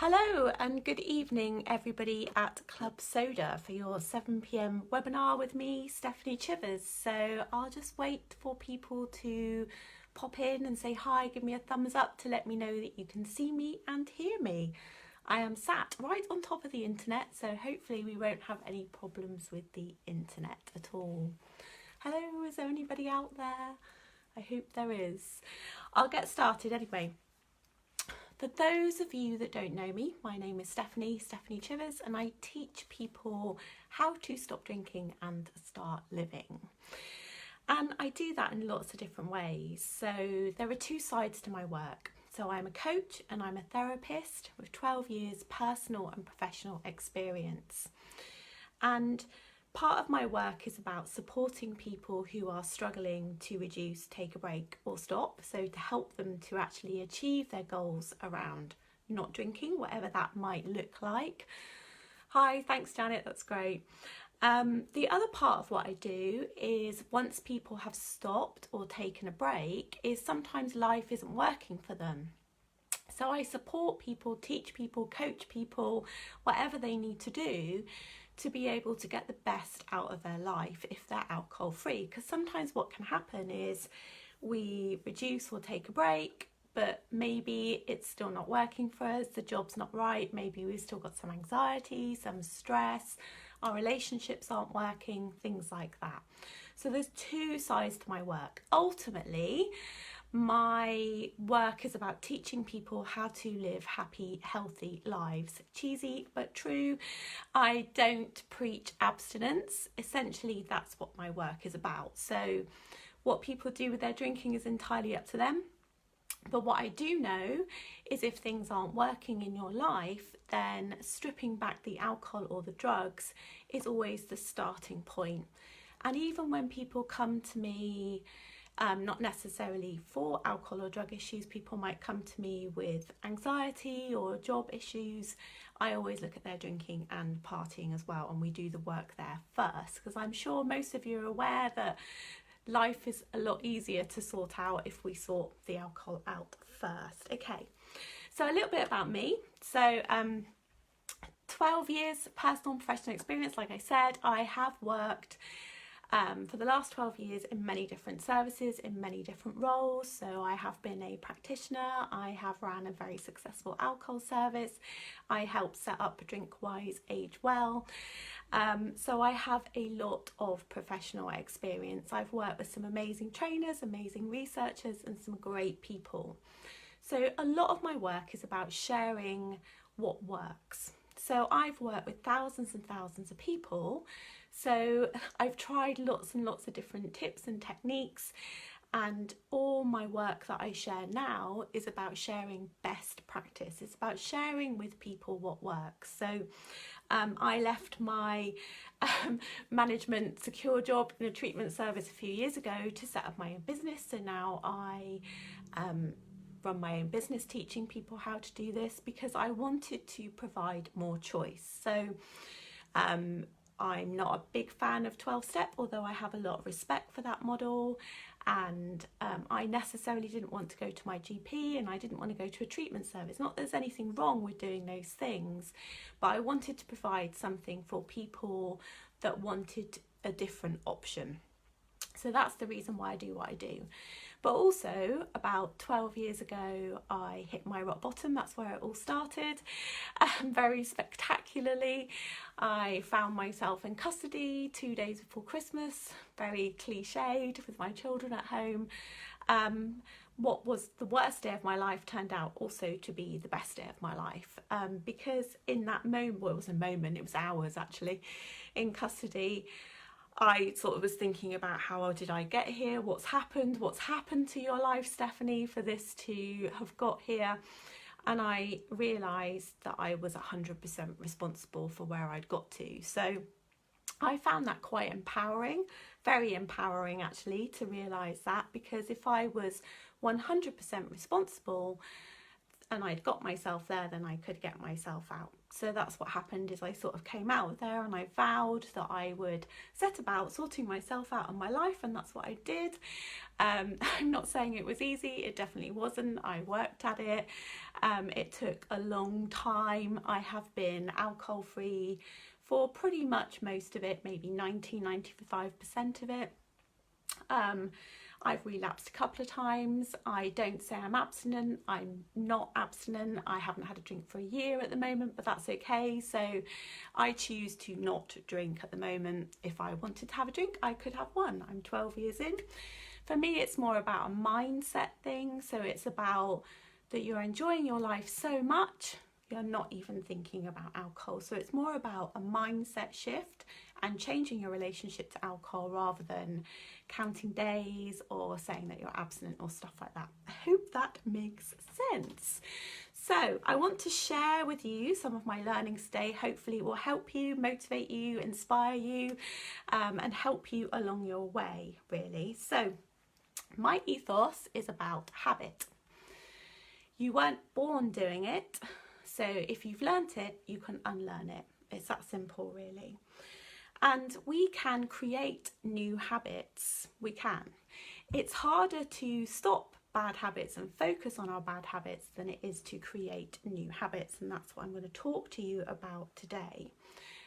Hello and good evening everybody at Club Soda for your 7 p.m. webinar with me, Stephanie Chivers. So I'll just wait for people to pop in and say hi, give me a thumbs up to let me know that you can see me and hear me. I am sat right on top of the internet, so hopefully we won't have any problems with the internet at all. Hello, is there anybody out there? I hope there is. I'll get started anyway. For those of you that don't know me, my name is Stephanie Chivers, and I teach people how to stop drinking and start living. And I do that in lots of different ways. So there are two sides to my work. So I'm a coach and I'm a therapist with 12 years personal and professional experience. And part of my work is about supporting people who are struggling to reduce, take a break or stop. So to help them to actually achieve their goals around not drinking, whatever that might look like. Hi, thanks Janet, that's great. The other part of what I do is once people have stopped or taken a break is sometimes life isn't working for them. So I support people, teach people, coach people, whatever they need to do to be able to get the best out of their life if they're alcohol free. Because sometimes what can happen is we reduce or take a break, but maybe it's still not working for us, the job's not right, maybe we've still got some anxiety, some stress, our relationships aren't working, things like that. So there's two sides to my work. Ultimately, my work is about teaching people how to live happy, healthy lives. Cheesy but true. I don't preach abstinence. Essentially, that's what my work is about. So what people do with their drinking is entirely up to them. But what I do know is if things aren't working in your life, then stripping back the alcohol or the drugs is always the starting point. And even when people come to me, not necessarily for alcohol or drug issues, people might come to me with anxiety or job issues. I always look at their drinking and partying as well, and we do the work there first, because I'm sure most of you are aware that life is a lot easier to sort out if we sort the alcohol out first. Okay, so a little bit about me. So 12 years personal and professional experience. Like I said, I have worked for the last 12 years in many different services, in many different roles. So I have been a practitioner, I have ran a very successful alcohol service, I helped set up Drink Wise, Age Well. So I have a lot of professional experience. I've worked with some amazing trainers, amazing researchers, and some great people. So a lot of my work is about sharing what works. So I've worked with thousands and thousands of people. So I've tried lots and lots of different tips and techniques, and all my work that I share now is about sharing best practice. It's about sharing with people what works. So I left my management secure job in a treatment service a few years ago to set up my own business. So now I run my own business teaching people how to do this because I wanted to provide more choice. So I'm not a big fan of 12-step, although I have a lot of respect for that model, and I necessarily didn't want to go to my GP and I didn't want to go to a treatment service. Not that there's anything wrong with doing those things, but I wanted to provide something for people that wanted a different option. So that's the reason why I do what I do. But also about 12 years ago, I hit my rock bottom. That's where it all started. Very spectacularly. I found myself in custody 2 days before Christmas, very cliched, with my children at home. What was the worst day of my life turned out also to be the best day of my life, because in that moment, well, it was a moment, it was hours actually, in custody, I sort of was thinking about how did I get here, what's happened to your life, Stephanie, for this to have got here. And I realised that I was 100% responsible for where I'd got to. So I found that quite empowering, very empowering actually, to realise that, because if I was 100% responsible, and I'd got myself there, then I could get myself out. So that's what happened, is I sort of came out there and I vowed that I would set about sorting myself out in my life, and that's what I did. I'm not saying it was easy, it definitely wasn't. I worked at it. It took a long time. I have been alcohol free for pretty much most of it, maybe 95% of it. I've relapsed a couple of times. I don't say I'm abstinent. I'm not abstinent. I haven't had a drink for a year at the moment, but that's okay. So I choose to not drink at the moment. If I wanted to have a drink, I could have one. I'm 12 years in. For me, it's more about a mindset thing. So it's about that you're enjoying your life so much, you're not even thinking about alcohol. So it's more about a mindset shift and changing your relationship to alcohol rather than counting days or saying that you're abstinent or stuff like that. I hope that makes sense. So I want to share with you some of my learnings today. Hopefully it will help you, motivate you, inspire you, and help you along your way, really. So my ethos is about habit. You weren't born doing it, so if you've learnt it, you can unlearn it. It's that simple, really. And we can create new habits. We can. It's harder to stop bad habits and focus on our bad habits than it is to create new habits, and that's what I'm going to talk to you about today.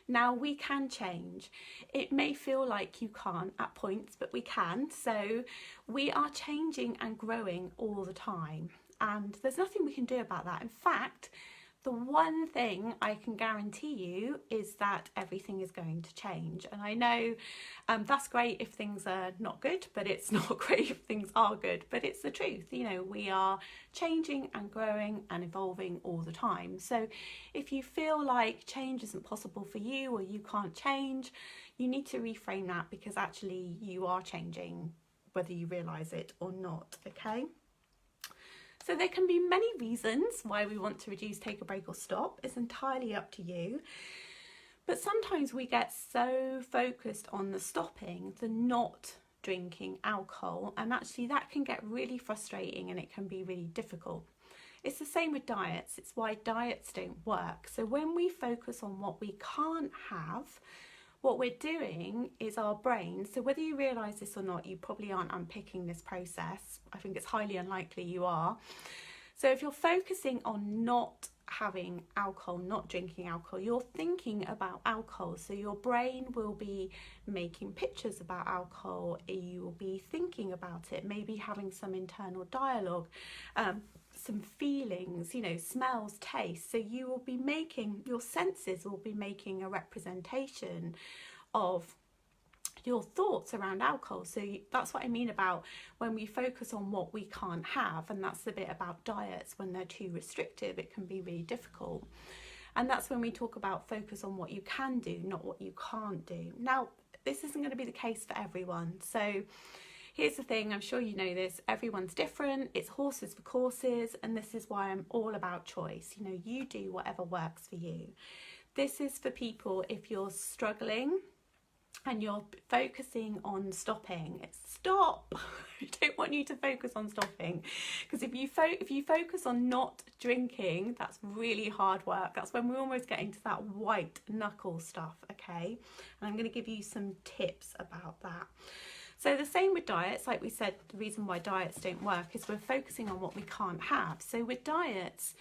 Now, we can change. It may feel like you can't at points, but we can. So we are changing and growing all the time, and there's nothing we can do about that. In fact, the one thing I can guarantee you is that everything is going to change. And I know that's great if things are not good, but it's not great if things are good. But it's the truth. You know, we are changing and growing and evolving all the time. So if you feel like change isn't possible for you or you can't change, you need to reframe that, because actually you are changing, whether you realise it or not, okay? So there can be many reasons why we want to reduce, take a break or stop. It's entirely up to you. But sometimes we get so focused on the stopping, the not drinking alcohol, and actually that can get really frustrating and it can be really difficult. It's the same with diets. It's why diets don't work. So when we focus on what we can't have, what we're doing is our brain, so whether you realise this or not, you probably aren't unpicking this process. I think it's highly unlikely you are. So if you're focusing on not having alcohol, not drinking alcohol, you're thinking about alcohol. So your brain will be making pictures about alcohol, you will be thinking about it, maybe having some internal dialogue, some feelings, you know, smells, taste. So you will be making, your senses will be making a representation of your thoughts around alcohol. So that's what I mean about when we focus on what we can't have, and that's the bit about diets. When they're too restrictive, it can be really difficult. And that's when we talk about focus on what you can do, not what you can't do. Now, this isn't going to be the case for everyone. So here's the thing, I'm sure you know this, everyone's different, it's horses for courses, and this is why I'm all about choice. You know, you do whatever works for you. This is for people if you're struggling and you're focusing on stopping. Stop! I don't want you to focus on stopping, because if you focus on not drinking, that's really hard work. That's when we're almost getting to that white knuckle stuff, okay? And I'm going to give you some tips about that. So the same with diets, like we said, the reason why diets don't work is we're focusing on what we can't have. So with diets,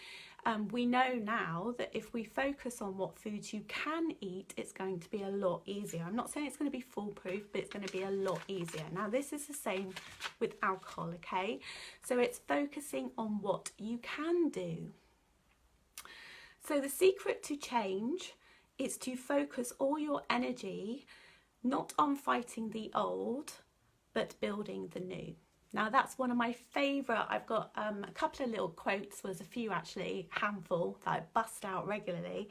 we know now that if we focus on what foods you can eat, it's going to be a lot easier. I'm not saying it's going to be foolproof, but it's going to be a lot easier. Now, this is the same with alcohol, okay? So it's focusing on what you can do. So the secret to change is to focus all your energy not on fighting the old, but building the new. Now that's one of my favourite, I've got a couple of little quotes, there's a few actually, handful, that I bust out regularly.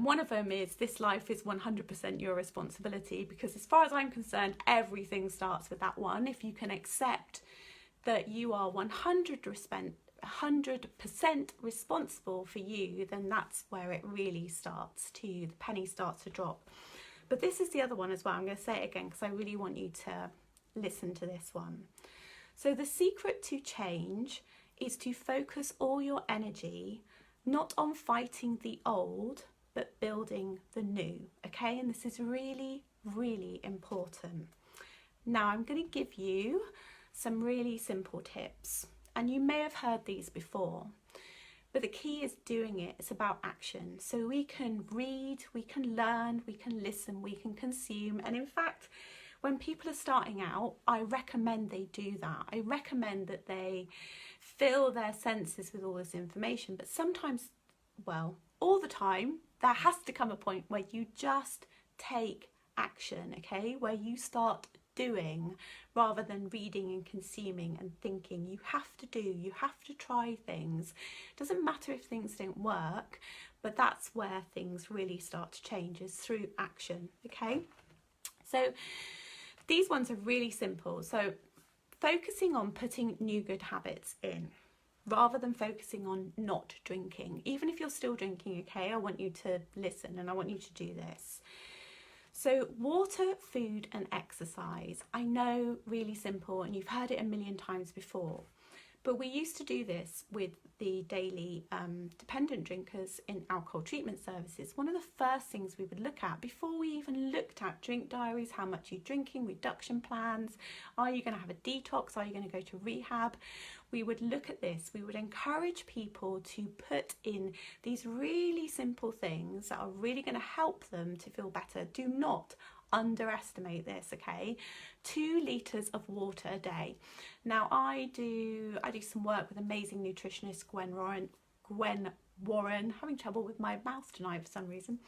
One of them is, this life is 100% your responsibility, because as far as I'm concerned, everything starts with that one. If you can accept that you are 100% responsible for you, then that's where it really starts to, the penny starts to drop. But this is the other one as well. I'm going to say it again because I really want you to listen to this one. So the secret to change is to focus all your energy not on fighting the old, but building the new, okay? And this is really, really important. Now I'm going to give you some really simple tips, and you may have heard these before, but the key is doing it. It's about action. So we can read, we can learn, we can listen, we can consume. And in fact, when people are starting out, I recommend they do that. I recommend that they fill their senses with all this information. But sometimes, well, all the time, there has to come a point where you just take action, okay? Where you start doing rather than reading and consuming and thinking. You have to do, you have to try things. It doesn't matter if things don't work, but that's where things really start to change, is through action, okay? So these ones are really simple. So focusing on putting new good habits in rather than focusing on not drinking. Even if you're still drinking, okay, I want you to listen and I want you to do this. So water, food and exercise. I know, really simple, and you've heard it a million times before. But we used to do this with the daily dependent drinkers in alcohol treatment services. One of the first things we would look at before we even looked at drink diaries, how much you're drinking, reduction plans, are you going to have a detox, are you going to go to rehab? We would look at this. We would encourage people to put in these really simple things that are really going to help them to feel better. Do not underestimate this, okay? 2 litres of water a day. Now I do some work with amazing nutritionist Gwen Warren, having trouble with my mouth tonight for some reason.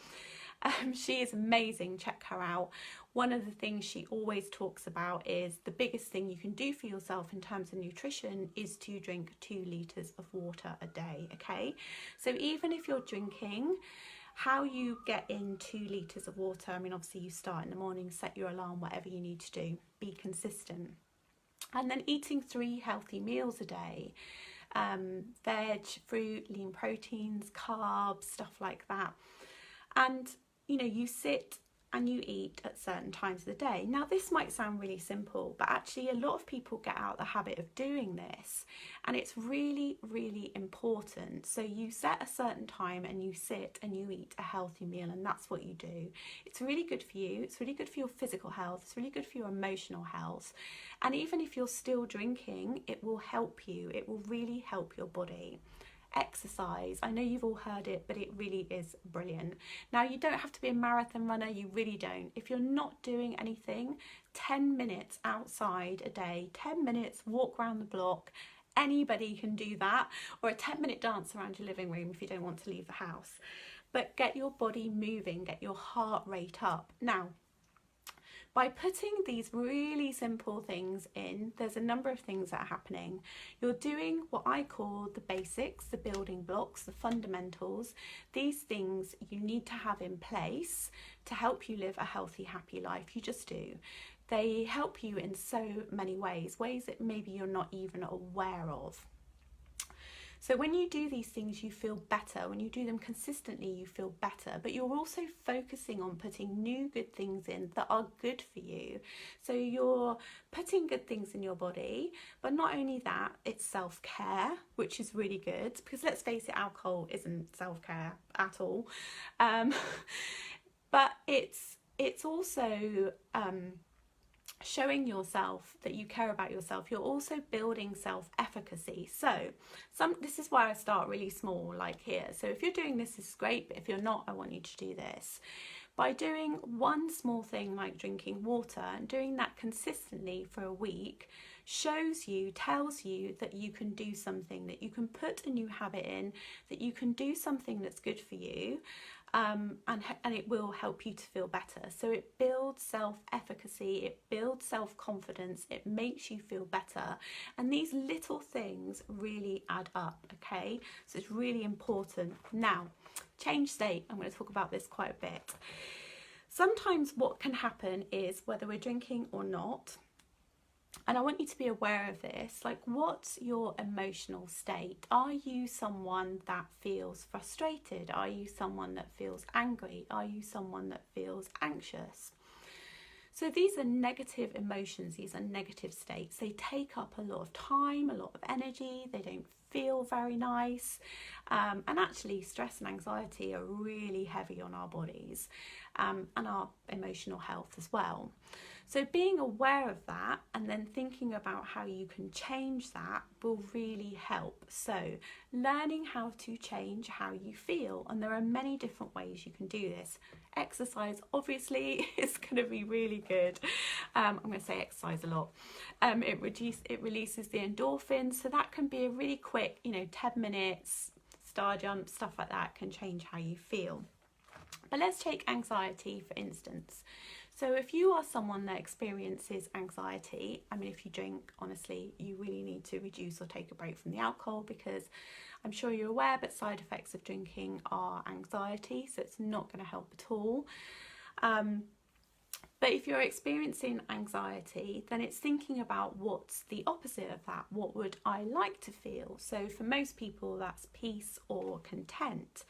She is amazing, check her out. One of the things she always talks about is the biggest thing you can do for yourself in terms of nutrition is to drink 2 litres of water a day, okay? So even if you're drinking, how you get in 2 litres of water, I mean, obviously you start in the morning, set your alarm, whatever you need to do, be consistent. And then eating 3 healthy meals a day, veg, fruit, lean proteins, carbs, stuff like that. And, you know, you sit and you eat at certain times of the day. Now, this might sound really simple, but actually a lot of people get out the habit of doing this, and it's really, really important. So you set a certain time and you sit and you eat a healthy meal, and that's what you do. It's really good for you. It's really good for your physical health. It's really good for your emotional health. And even if you're still drinking, it will help you. It will really help your body. Exercise, I know you've all heard it, but it really is brilliant. Now, you don't have to be a marathon runner, you really don't. If you're not doing anything, 10 minutes outside a day, 10 minutes walk around the block, anybody can do that, or a 10-minute dance around your living room if you don't want to leave the house. But get your body moving, get your heart rate up. Now, by putting these really simple things in, there's a number of things that are happening. You're doing what I call the basics, the building blocks, the fundamentals. These things you need to have in place to help you live a healthy, happy life. You just do. They help you in so many ways that maybe you're not even aware of. So when you do these things, you feel better. When you do them consistently, you feel better. But you're also focusing on putting new good things in that are good for you. So you're putting good things in your body. But not only that, it's self-care, which is really good. Because let's face it, alcohol isn't self-care at all. But it's also showing yourself that you care about yourself. You're also building self-efficacy. So this is why I start really small, like here. So if you're doing this, this is great, but if you're not, I want you to do this. By doing one small thing like drinking water and doing that consistently for a week tells you that you can do something, that you can put a new habit in, that you can do something that's good for you. And it will help you to feel better. So it builds self-efficacy, it builds self-confidence, it makes you feel better. And these little things really add up, okay? So it's really important. Now, change state, I'm going to talk about this quite a bit. Sometimes what can happen is, whether we're drinking or not, and I want you to be aware of this, like, what's your emotional state? Are you someone that feels frustrated? Are you someone that feels angry? Are you someone that feels anxious? So these are negative emotions, these are negative states. They take up a lot of time, a lot of energy, they don't feel very nice. And actually stress and anxiety are really heavy on our bodies, and our emotional health as well. So being aware of that and then thinking about how you can change that will really help. So learning how to change how you feel, and there are many different ways you can do this. Exercise obviously is going to be really good. I'm going to say exercise a lot. It releases the endorphins, so that can be a really quick, 10 minutes, star jump, stuff like that can change how you feel. But let's take anxiety for instance. So if you are someone that experiences anxiety, if you drink, honestly, you really need to reduce or take a break from the alcohol, because I'm sure you're aware, but side effects of drinking are anxiety, so it's not going to help at all. But if you're experiencing anxiety, then it's thinking about what's the opposite of that. What would I like to feel? So for most people, that's peace or content.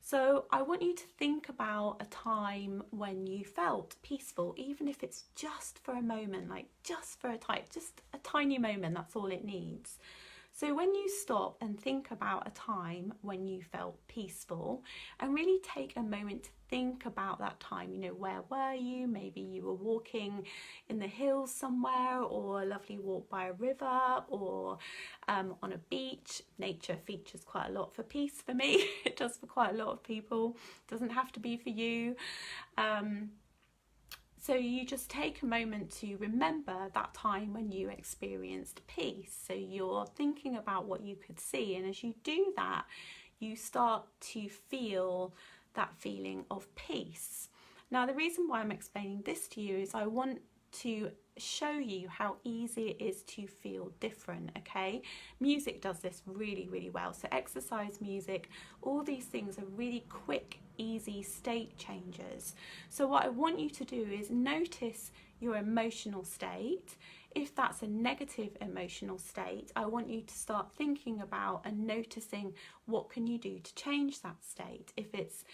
So I want you to think about a time when you felt peaceful, even if it's just for a moment, just a tiny moment, that's all it needs. So when you stop and think about a time when you felt peaceful, and really take a moment to think about that time, where were you? Maybe you were walking in the hills somewhere, or a lovely walk by a river, or on a beach. Nature features quite a lot for peace for me. It does for quite a lot of people. It doesn't have to be for you. So you just take a moment to remember that time when you experienced peace. So you're thinking about what you could see, and as you do that, you start to feel that feeling of peace. Now, the reason why I'm explaining this to you is I want to show you how easy it is to feel different, okay? Music does this really, really well. So exercise, music, all these things are really quick, easy state changes. So what I want you to do is notice your emotional state. If that's a negative emotional state, I want you to start thinking about and noticing what can you do to change that state. If it's,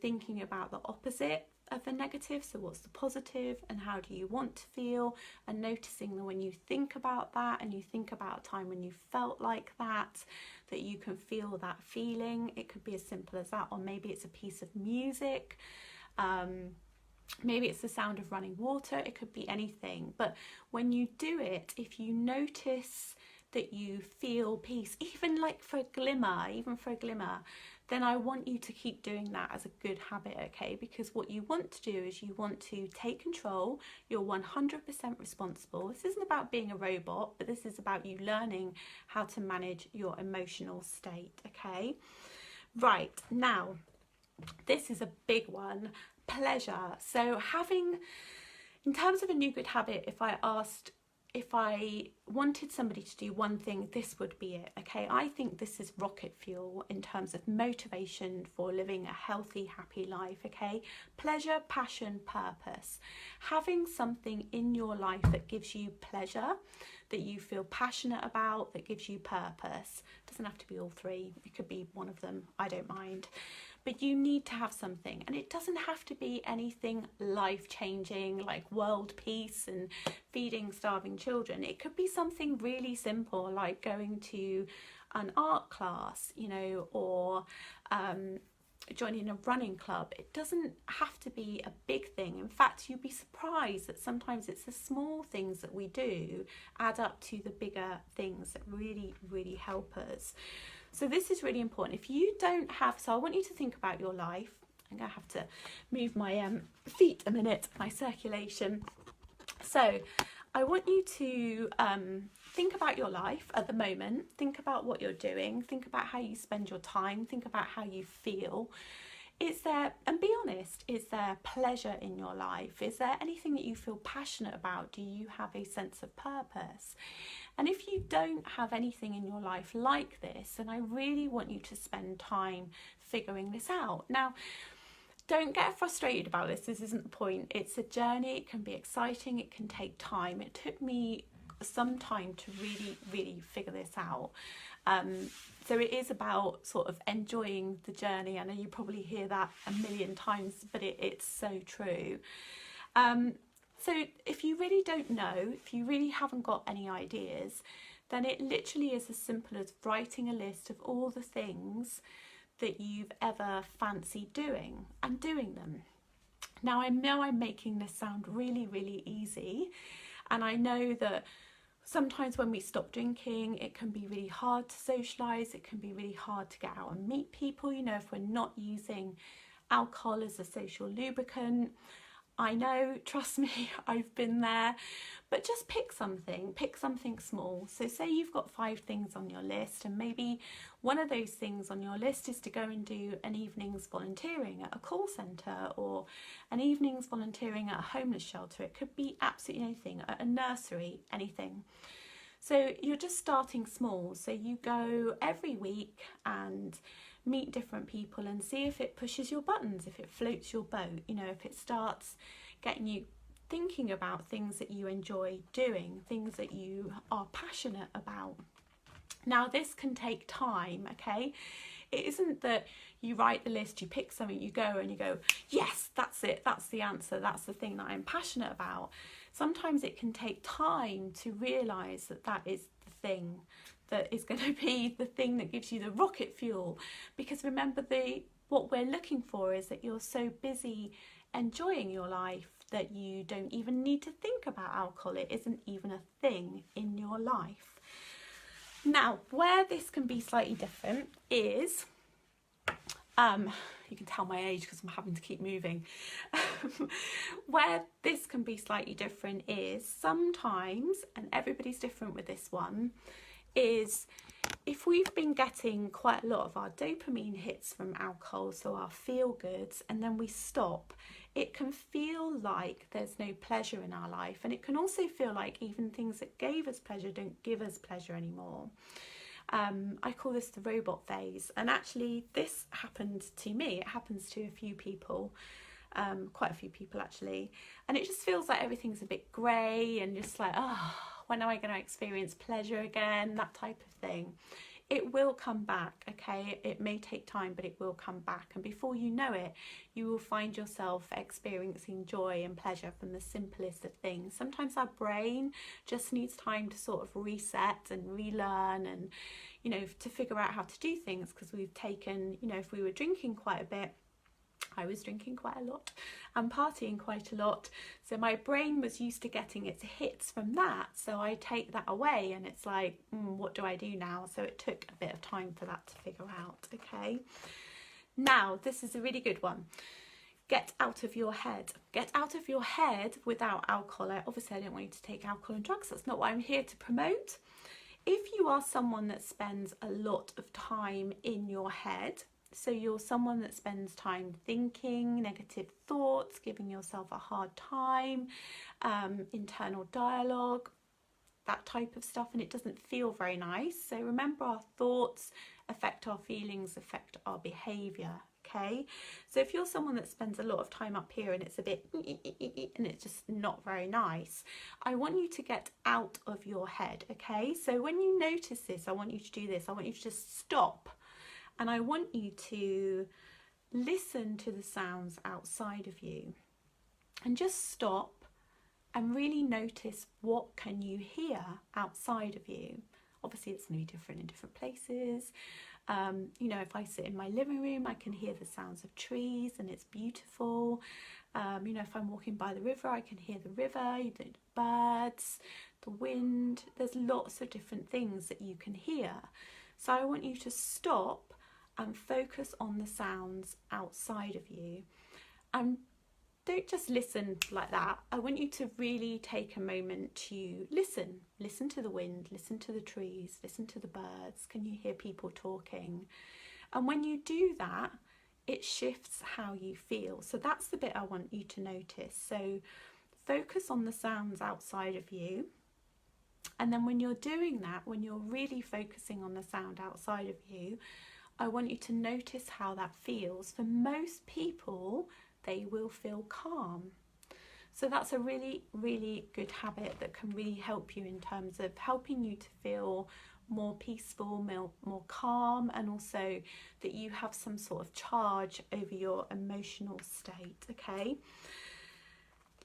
thinking about the opposite of the negative, so what's the positive and how do you want to feel, and noticing that when you think about that and you think about a time when you felt like that you can feel that feeling. It could be as simple as that, or maybe it's a piece of music, maybe it's the sound of running water, it could be anything. But when you do it, if you notice that you feel peace, even for a glimmer, then I want you to keep doing that as a good habit, okay? Because what you want to do is you want to take control. You're 100% responsible. This isn't about being a robot, but this is about you learning how to manage your emotional state, okay? Right, now, this is a big one, pleasure. So in terms of a new good habit, if I wanted somebody to do one thing, this would be it, okay? I think this is rocket fuel in terms of motivation for living a healthy, happy life, okay? Pleasure, passion, purpose. Having something in your life that gives you pleasure, that you feel passionate about, that gives you purpose. It doesn't have to be all three. It could be one of them. I don't mind. But you need to have something, and it doesn't have to be anything life-changing like world peace and feeding starving children. It could be something really simple like going to an art class, or joining a running club. It doesn't have to be a big thing. In fact, you'd be surprised that sometimes it's the small things that we do add up to the bigger things that really, really help us. So this is really important. If you don't have, so I want you to think about your life. I'm going to have to move my feet a minute, my circulation. So I want you to think about your life at the moment. Think about what you're doing. Think about how you spend your time. Think about how you feel. Is there, and be honest, is there pleasure in your life? Is there anything that you feel passionate about? Do you have a sense of purpose? And if you don't have anything in your life like this, then I really want you to spend time figuring this out. Now, don't get frustrated about this. This isn't the point. It's a journey. It can be exciting. It can take time. It took me some time to really, really figure this out. So it is about sort of enjoying the journey. I know you probably hear that a million times, but it's so true. So if you really don't know, if you really haven't got any ideas, then it literally is as simple as writing a list of all the things that you've ever fancied doing and doing them. Now, I know I'm making this sound really, really easy, and I know that sometimes when we stop drinking, it can be really hard to socialise, it can be really hard to get out and meet people, you know, if we're not using alcohol as a social lubricant. I know, trust me, I've been there, but just pick something small. So say you've got 5 things on your list, and maybe one of those things on your list is to go and do an evening's volunteering at a call centre, or an evening's volunteering at a homeless shelter. It could be absolutely anything, at a nursery, anything. So you're just starting small. So you go every week and meet different people and see if it pushes your buttons, if it floats your boat, you know, if it starts getting you thinking about things that you enjoy doing, things that you are passionate about. Now, this can take time, okay? It isn't that you write the list, you pick something, you go and you go, yes, that's it, that's the answer, that's the thing that I'm passionate about. Sometimes it can take time to realise that that is the thing that is going to be the thing that gives you the rocket fuel. Because remember, what we're looking for is that you're so busy enjoying your life that you don't even need to think about alcohol. It isn't even a thing in your life. Now, where this can be slightly different is, you can tell my age because I'm having to keep moving. Where this can be slightly different is sometimes, and everybody's different with this one, is if we've been getting quite a lot of our dopamine hits from alcohol, so our feel goods, and then we stop, it can feel like there's no pleasure in our life, and it can also feel like even things that gave us pleasure don't give us pleasure anymore. I call this the robot phase, and actually this happened to me. It happens to a few people, quite a few people actually, and it just feels like everything's a bit grey and just like, oh, when am I going to experience pleasure again, that type of thing. It will come back, okay? It may take time, but it will come back, and before you know it, you will find yourself experiencing joy and pleasure from the simplest of things. Sometimes our brain just needs time to sort of reset and relearn, and, you know, to figure out how to do things, because we've taken, you know, if we were drinking quite a bit, I was drinking quite a lot and partying quite a lot, so my brain was used to getting its hits from that, so I take that away and it's like, what do I do now? So it took a bit of time for that to figure out, okay? Now, this is a really good one. Get out of your head. Get out of your head without alcohol. Obviously, I don't want you to take alcohol and drugs. That's not what I'm here to promote. If you are someone that spends a lot of time in your head, so you're someone that spends time thinking negative thoughts, giving yourself a hard time, internal dialogue, that type of stuff, and it doesn't feel very nice. So remember, our thoughts affect our feelings, affect our behaviour, okay? So if you're someone that spends a lot of time up here and it's a bit and it's just not very nice, I want you to get out of your head, okay? So when you notice this, I want you to do this. I want you to just stop. And I want you to listen to the sounds outside of you, and just stop and really notice what can you hear outside of you. Obviously, it's going to be different in different places. You know, if I sit in my living room, I can hear the sounds of trees and it's beautiful. You know, if I'm walking by the river, I can hear the river, the birds, the wind. There's lots of different things that you can hear. So I want you to stop and focus on the sounds outside of you, and don't just listen like that. I want you to really take a moment to listen to the wind, listen to the trees, listen to the birds. Can you hear people talking? And when you do that, it shifts how you feel. So that's the bit I want you to notice. So focus on the sounds outside of you, and then when you're doing that, when you're really focusing on the sound outside of you, I want you to notice how that feels. For most people, they will feel calm. So that's a really, really good habit that can really help you in terms of helping you to feel more peaceful, more calm, and also that you have some sort of charge over your emotional state, okay?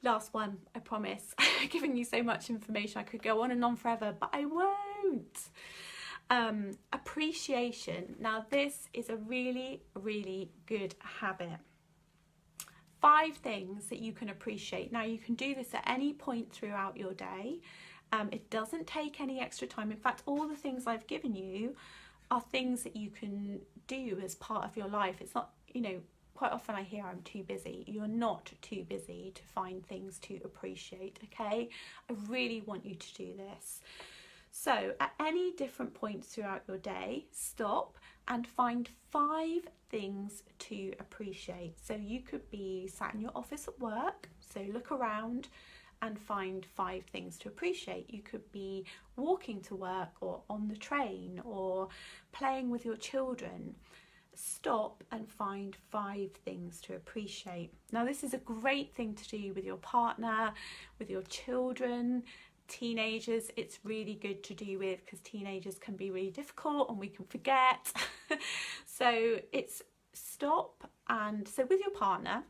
Last one, I promise. I'm giving you so much information, I could go on and on forever, but I won't. don't. Appreciation. Now this is a really, really good habit. 5 things that you can appreciate. Now you can do this at any point throughout your day. It doesn't take any extra time. In fact, all the things I've given you are things that you can do as part of your life. It's not, you know, quite often I hear I'm too busy. You're not too busy to find things to appreciate, okay? I really want you to do this. So at any different points throughout your day, stop and find 5 things to appreciate. So you could be sat in your office at work, so look around and find 5 things to appreciate. You could be walking to work or on the train or playing with your children. Stop and find 5 things to appreciate. Now this is a great thing to do with your partner, with your children, teenagers. It's really good to do with, because teenagers can be really difficult and we can forget. So it's stop, and so with your partner,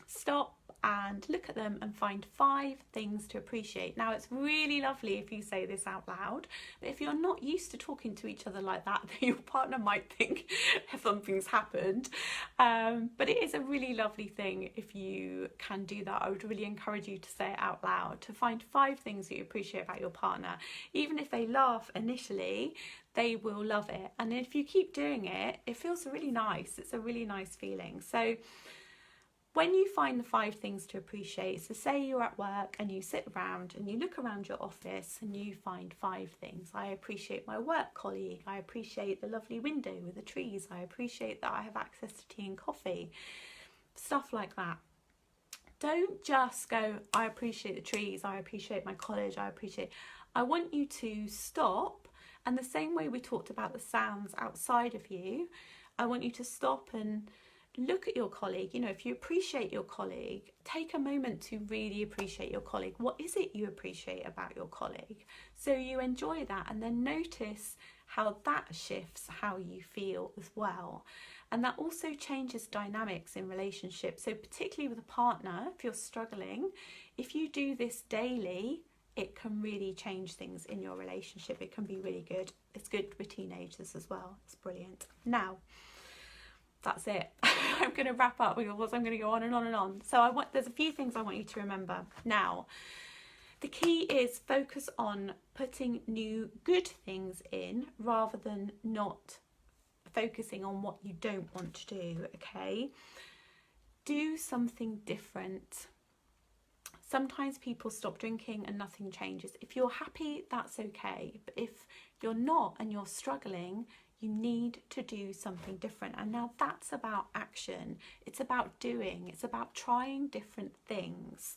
stop and look at them and find 5 things to appreciate. Now it's really lovely if you say this out loud, but if you're not used to talking to each other like that, then your partner might think something's happened. But it is a really lovely thing if you can do that. I would really encourage you to say it out loud, to find 5 things that you appreciate about your partner. Even if they laugh initially, they will love it. And if you keep doing it, it feels really nice. It's a really nice feeling. So when you find the 5 things to appreciate, so say you're at work and you sit around and you look around your office and you find 5 things. I appreciate my work colleague. I appreciate the lovely window with the trees. I appreciate that I have access to tea and coffee. Stuff like that. Don't just go, I appreciate the trees. I appreciate my college. I want you to stop. And the same way we talked about the sounds outside of you, I want you to stop and look at your colleague. You know, if you appreciate your colleague, take a moment to really appreciate your colleague. What is it you appreciate about your colleague? So you enjoy that, and then notice how that shifts how you feel as well. And that also changes dynamics in relationships. So particularly with a partner, if you're struggling, if you do this daily, it can really change things in your relationship. It can be really good. It's good with teenagers as well. It's brilliant. Now, that's it. I'm going to wrap up because I'm going to go on and on and on. So there's a few things I want you to remember. Now, the key is focus on putting new good things in rather than not focusing on what you don't want to do, okay? Do something different. Sometimes people stop drinking and nothing changes. If you're happy, that's okay. But if you're not and you're struggling, you need to do something different. And now that's about action. It's about doing. It's about trying different things.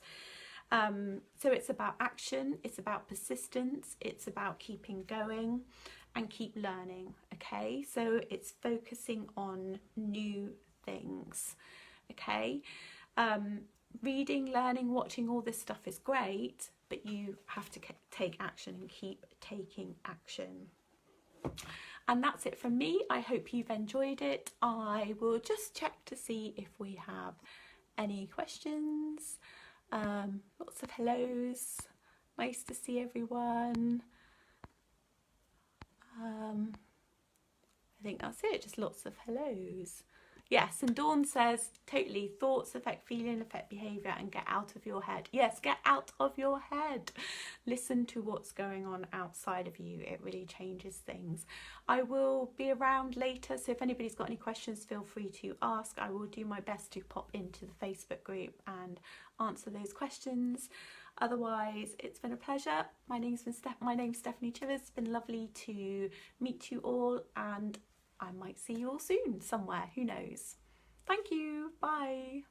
So it's about action. It's about persistence. It's about keeping going and keep learning. Okay, so it's focusing on new things. Okay. Reading, learning, watching, all this stuff is great, but you have to take action and keep taking action. And that's it from me. I hope you've enjoyed it. I will just check to see if we have any questions. Lots of hellos. Nice to see everyone. I think that's it, just lots of hellos. Yes, and Dawn says, totally, thoughts affect feeling, affect behaviour, and get out of your head. Yes, get out of your head. Listen to what's going on outside of you. It really changes things. I will be around later, so if anybody's got any questions, feel free to ask. I will do my best to pop into the Facebook group and answer those questions. Otherwise, it's been a pleasure. My name's Stephanie Chivers. It's been lovely to meet you all, and I might see you all soon somewhere, who knows. Thank you, bye.